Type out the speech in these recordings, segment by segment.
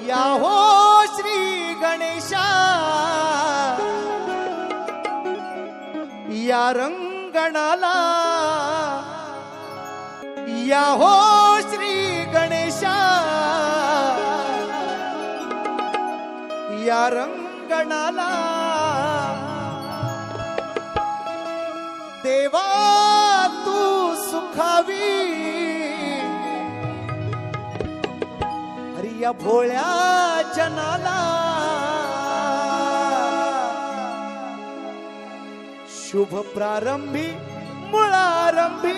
या हो श्री गणेशा या रंगणाला या हो श्री गणेशा या रंगणाला देवा तू सुखावी हरी या भोळ्या जनाला शुभ प्रारंभी मुळारंभी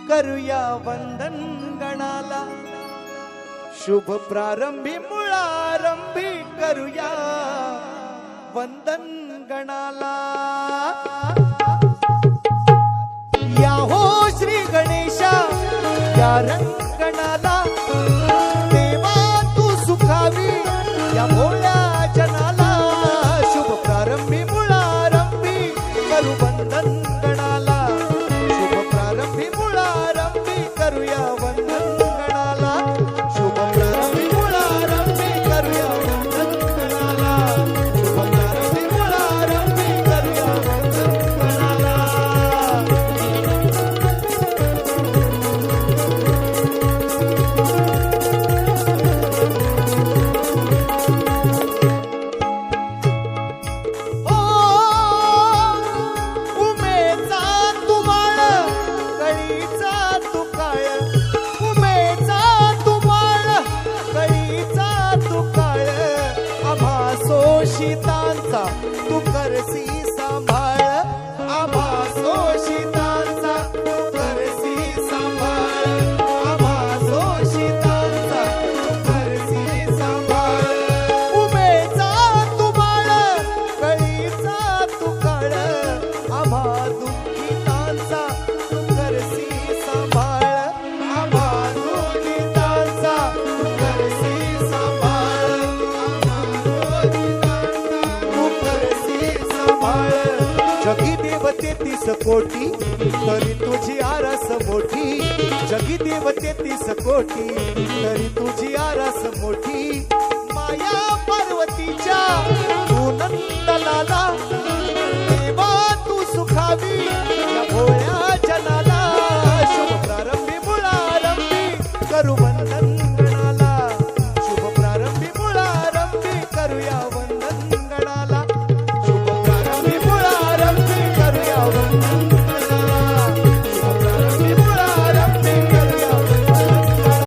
करूया वंदन गणाला शुभ प्रारंभी मुळारंभी करूया वंदन गणाला या हो श्री गणेशा या रंगणाला देवा तू सुखावी या भोळ्या जनाला शुभ प्रारंभी मुळारंभी करू वंदन गणाला शुभ प्रारंभी मुळारंभी करूया वंदन गणाला शुभ प्रारंभी मुळारंभी करूया वंदन गणाला शुभ प्रारंभी मुळारंभी करूया वंदन गणाला शोषितांचा तू करसी सांभाळ आभा शोषितांचा तू करसी सांभाळ आभा शोषितांचा तू करसी सांभाळ उमेचा तू बाळ कळीचा तू काळ आभा दुःखितांचा तू करसी सांभाळ आभा दुःखितांचा तू करसी सांभाळ जगी देवते 30 कोटी तरी तुझी आरास मोठी जगी देवते 30 कोटी तरी तुझी आरास मोठी माया पार्वतीच्या तू नंदलाला देवा तू सुखावी या भोळ्या जनाला शुभ प्रारंभी मुळारंभी करू